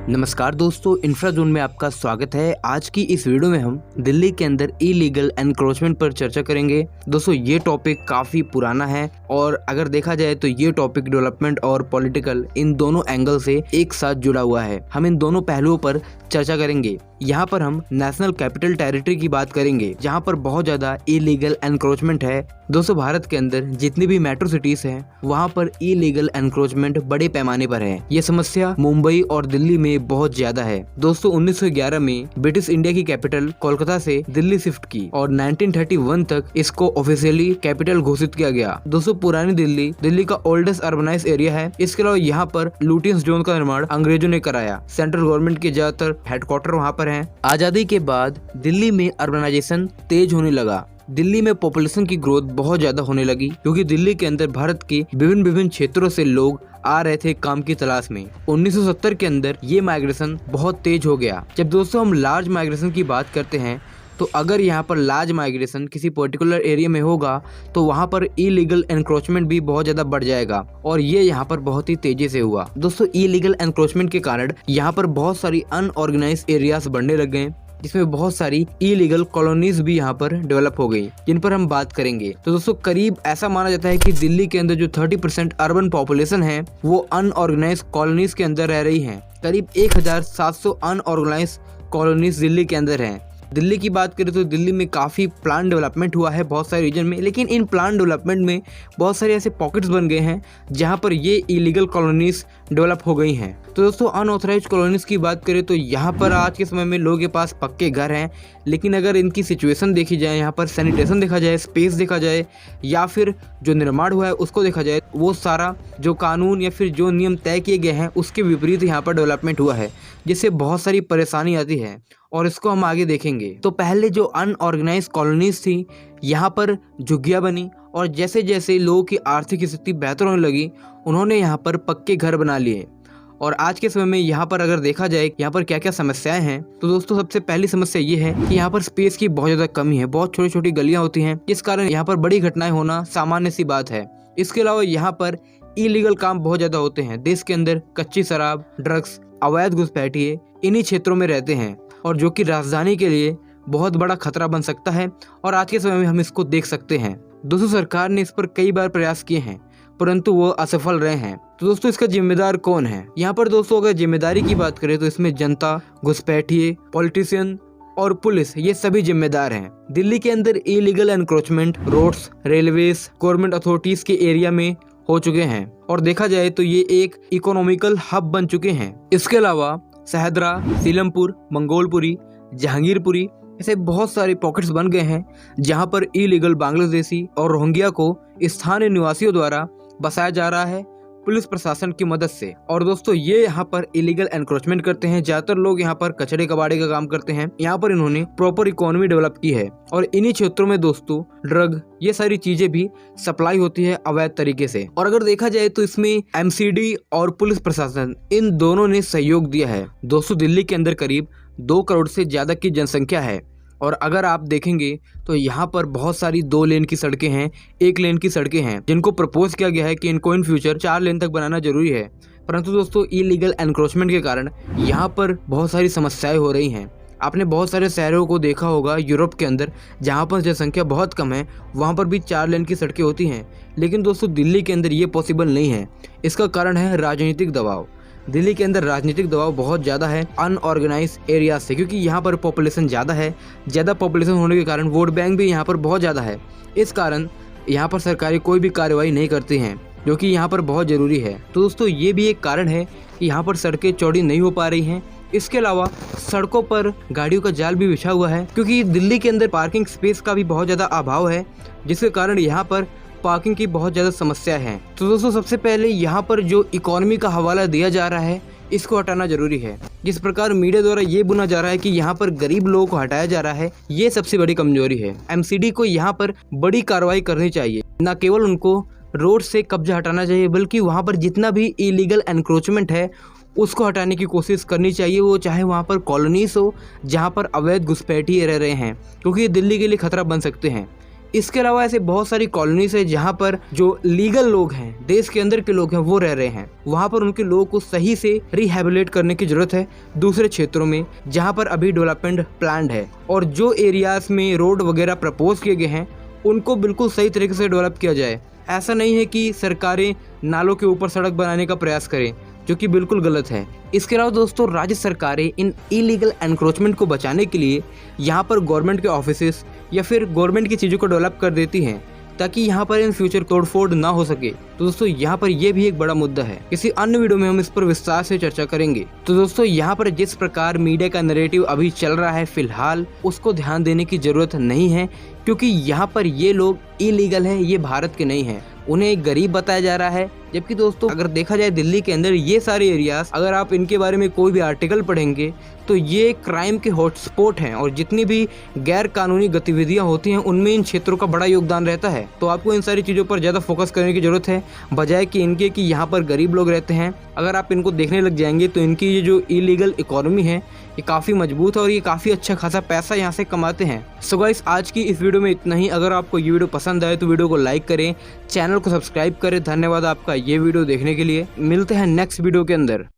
नमस्कार दोस्तों, infra zone में आपका स्वागत है। आज की इस वीडियो में हम दिल्ली के अंदर इलीगल एनक्रोचमेंट पर चर्चा करेंगे। दोस्तों ये टॉपिक काफ़ी पुराना है और अगर देखा जाए तो ये टॉपिक डेवलपमेंट और पॉलिटिकल इन दोनों एंगल से एक साथ जुड़ा हुआ है। हम इन दोनों पहलुओं पर चर्चा करेंगे। यहाँ पर हम नेशनल कैपिटल टेरिटरी की बात करेंगे जहाँ पर बहुत ज़्यादा इलीगल एनक्रोचमेंट है। दोस्तों भारत के अंदर जितनी भी मेट्रो सिटीज हैं वहाँ पर इलीगल एनक्रोचमेंट बड़े पैमाने पर है। ये समस्या मुंबई और दिल्ली में बहुत ज्यादा है। दोस्तों 1911 में ब्रिटिश इंडिया की कैपिटल कोलकाता से दिल्ली शिफ्ट की और 1931 तक इसको ऑफिशियली कैपिटल घोषित किया गया। दोस्तों पुरानी दिल्ली का ओल्डेस्ट अर्बनाइज एरिया है। इसके अलावा यहाँ पर लुटियंस जोन का निर्माण अंग्रेजों ने कराया। सेंट्रल गवर्नमेंट के ज्यादातर हेडक्वार्टर वहाँ पर हैं। आजादी के बाद दिल्ली में अर्बनाइजेशन तेज होने लगा। दिल्ली में पॉपुलेशन की ग्रोथ बहुत ज्यादा होने लगी क्योंकि दिल्ली के अंदर भारत के विभिन्न क्षेत्रों से लोग आ रहे थे काम की तलाश में। 1970 के अंदर ये माइग्रेशन बहुत तेज हो गया। जब दोस्तों हम लार्ज माइग्रेशन की बात करते हैं तो अगर यहाँ पर लार्ज माइग्रेशन किसी पर्टिकुलर एरिया में होगा तो वहाँ पर इलीगल एनक्रोचमेंट भी बहुत ज्यादा बढ़ जाएगा और ये यहाँ पर बहुत ही तेजी से हुआ। दोस्तों इलीगल एनक्रोचमेंट के कारण यहाँ पर बहुत सारी अनऑर्गेनाइज एरियाज बनने लग गए जिसमें बहुत सारी इलीगल कॉलोनीज भी यहाँ पर डेवलप हो गई जिन पर हम बात करेंगे। तो दोस्तों करीब ऐसा माना जाता है कि दिल्ली के अंदर जो 30% अर्बन पॉपुलेशन है वो अनऑर्गेनाइज कॉलोनीज के अंदर रह रही है। करीब 1700 अनऑर्गेनाइज कॉलोनीज दिल्ली के अंदर हैं। दिल्ली की बात करें तो दिल्ली में काफ़ी प्लान डेवलपमेंट हुआ है बहुत सारे रीजन में, लेकिन इन प्लान डेवलपमेंट में बहुत सारे ऐसे पॉकेट्स बन गए हैं जहां पर ये इलीगल कॉलोनीज डेवलप हो गई हैं। तो दोस्तों अनऑथराइज कॉलोनीज की बात करें तो यहाँ पर आज के समय में लोगों के पास पक्के घर हैं, लेकिन अगर इनकी सिचुएशन देखी जाए, यहाँ पर सैनिटेशन देखा जाए, स्पेस देखा जाए या फिर जो निर्माण हुआ है उसको देखा जाए, वो सारा जो कानून या फिर जो नियम तय किए गए हैं उसके विपरीत यहाँ पर डेवलपमेंट हुआ है, जिससे बहुत सारी परेशानी आती है और इसको हम आगे देखेंगे। तो पहले जो अनऑर्गेनाइज कॉलोनीज थी यहाँ पर झुग्गियाँ बनी और जैसे जैसे लोगों की आर्थिक स्थिति बेहतर होने लगी उन्होंने यहाँ पर पक्के घर बना लिए। और आज के समय में यहाँ पर अगर देखा जाए यहाँ पर क्या क्या समस्याएं हैं तो दोस्तों सबसे पहली समस्या ये है कि यहाँ पर स्पेस की बहुत ज़्यादा कमी है। बहुत छोटी छोटी गलियाँ होती हैं, इस कारण यहाँ पर बड़ी घटनाएं होना सामान्य सी बात है। इसके अलावा यहाँ पर इलीगल काम बहुत ज़्यादा होते हैं। देश के अंदर कच्ची शराब, ड्रग्स, अवैध घुसपैठिए इन्हीं क्षेत्रों में रहते हैं और जो कि राजधानी के लिए बहुत बड़ा खतरा बन सकता है और आज के समय में हम इसको देख सकते हैं। दोस्तों सरकार ने इस पर कई बार प्रयास किए हैं परंतु वो असफल रहे हैं। तो दोस्तों इसका जिम्मेदार कौन है? यहाँ पर दोस्तों अगर जिम्मेदारी की बात करें तो इसमें जनता, घुसपैठिए, पॉलिटिशियन और पुलिस ये सभी जिम्मेदार हैं। दिल्ली के अंदर illegal encroachment roads, railways, government authorities के एरिया में हो चुके हैं और देखा जाए तो ये एक इकोनॉमिकल हब बन चुके हैं। इसके अलावा सहदरा, सीलमपुर, मंगोलपुरी, जहांगीरपुरी ऐसे बहुत सारे पॉकेट्स बन गए हैं जहां पर इलीगल बांग्लादेशी और रोहिंग्या को स्थानीय निवासियों द्वारा बसाया जा रहा है पुलिस प्रशासन की मदद से। और दोस्तों ये यहाँ पर इलीगल एनक्रोचमेंट करते हैं। ज्यादातर लोग यहाँ पर कचड़े कबाड़े का काम करते हैं। यहाँ पर इन्होंने प्रॉपर इकोनॉमी डेवलप की है और इन्हीं क्षेत्रों में दोस्तों ड्रग ये सारी चीजें भी सप्लाई होती है अवैध तरीके से। और अगर देखा जाए तो इसमें एमसीडी और पुलिस प्रशासन इन दोनों ने सहयोग दिया है। दोस्तों दिल्ली के अंदर करीब 2 करोड़ से ज्यादा की जनसंख्या है और अगर आप देखेंगे तो यहाँ पर बहुत सारी 2 लेन की सड़कें हैं, 1 लेन की सड़कें हैं जिनको प्रपोज किया गया है कि इनको इन फ्यूचर 4 लेन तक बनाना जरूरी है। परंतु दोस्तों इलीगल एनक्रोचमेंट के कारण यहाँ पर बहुत सारी समस्याएं हो रही हैं। आपने बहुत सारे शहरों को देखा होगा यूरोप के अंदर जहाँ पर जनसंख्या बहुत कम है वहाँ पर भी 4 लेन की सड़कें होती हैं, लेकिन दोस्तों दिल्ली के अंदर ये पॉसिबल नहीं है। इसका कारण है राजनीतिक दबाव। दिल्ली के अंदर राजनीतिक दबाव बहुत ज़्यादा है अनऑर्गेनाइज एरिया से, क्योंकि यहाँ पर पॉपुलेशन ज़्यादा है। ज़्यादा पॉपुलेशन होने के कारण वोट बैंक भी यहाँ पर बहुत ज़्यादा है। इस कारण यहाँ पर सरकारी कोई भी कार्रवाई नहीं करती हैं जो कि यहाँ पर बहुत ज़रूरी है। तो दोस्तों ये भी एक कारण है कि यहाँ पर सड़कें चौड़ी नहीं हो पा रही हैं। इसके अलावा सड़कों पर गाड़ियों का जाल भी बिछा हुआ है क्योंकि दिल्ली के अंदर पार्किंग स्पेस का भी बहुत ज़्यादा अभाव है, जिसके कारण यहाँ पर पार्किंग की बहुत ज़्यादा समस्या है। तो दोस्तों सबसे पहले यहाँ पर जो इकोनॉमी का हवाला दिया जा रहा है इसको हटाना जरूरी है। जिस प्रकार मीडिया द्वारा ये बुना जा रहा है कि यहाँ पर गरीब लोगों को हटाया जा रहा है, ये सबसे बड़ी कमजोरी है। एमसीडी को यहाँ पर बड़ी कार्रवाई करनी चाहिए। न केवल उनको रोड से कब्जा हटाना चाहिए बल्कि वहाँ पर जितना भी इलीगल एनक्रोचमेंट है उसको हटाने की कोशिश करनी चाहिए। वो चाहे वहाँ पर कॉलोनीज हो जहाँ पर अवैध घुसपैठिए रह रहे हैं, क्योंकि ये दिल्ली के लिए खतरा बन सकते हैं। इसके अलावा ऐसे बहुत सारी कॉलोनीज है जहाँ पर जो लीगल लोग हैं, देश के अंदर के लोग हैं, वो रह रहे हैं। वहाँ पर उनके लोगों को सही से रिहेबिलिटेट करने की जरूरत है दूसरे क्षेत्रों में जहाँ पर अभी डेवलपमेंट प्लान्ड है। और जो एरियाज में रोड वगैरह प्रपोज किए गए हैं उनको बिल्कुल सही तरीके से डेवलप किया जाए। ऐसा नहीं है कि सरकारें नालों के ऊपर सड़क बनाने का प्रयास करें, जो कि बिल्कुल गलत है। इसके अलावा दोस्तों, राज्य सरकारें इन इलीगल एनक्रोचमेंट को बचाने के लिए यहाँ पर गवर्नमेंट के ऑफिसेस या फिर गवर्नमेंट की चीज़ों को डेवलप कर देती हैं ताकि यहाँ पर इन फ्यूचर तोड़फोड़ ना हो सके। तो दोस्तों यहाँ पर यह भी एक बड़ा मुद्दा है। किसी अन्य वीडियो में हम इस पर विस्तार से चर्चा करेंगे। तो दोस्तों यहाँ पर जिस प्रकार मीडिया का नैरेटिव अभी चल रहा है फिलहाल, उसको ध्यान देने की जरूरत नहीं है, क्योंकि यहाँ पर ये लोग इलीगल हैं, ये भारत के नहीं हैं, उन्हें एक गरीब बताया जा रहा है। जबकि दोस्तों अगर देखा जाए दिल्ली के अंदर ये सारे एरियाज, अगर आप इनके बारे में कोई भी आर्टिकल पढ़ेंगे तो ये क्राइम के हॉटस्पॉट हैं और जितनी भी गैर कानूनी गतिविधियां होती हैं उनमें इन क्षेत्रों का बड़ा योगदान रहता है। तो आपको इन सारी चीज़ों पर ज़्यादा फोकस करने की जरूरत है, बजाय कि इनके कि यहाँ पर गरीब लोग रहते हैं। अगर आप इनको देखने लग जाएंगे तो इनकी ये जो इलीगल इकोनॉमी है ये काफ़ी मजबूत है और ये काफ़ी अच्छा खासा पैसा यहाँ से कमाते हैं। सो गाइस, आज की इस वीडियो में इतना ही। अगर आपको ये वीडियो पसंद आए तो वीडियो को लाइक करें, चैनल को सब्सक्राइब करें। धन्यवाद आपका ये वीडियो देखने के लिए। मिलते हैं नेक्स्ट वीडियो के अंदर।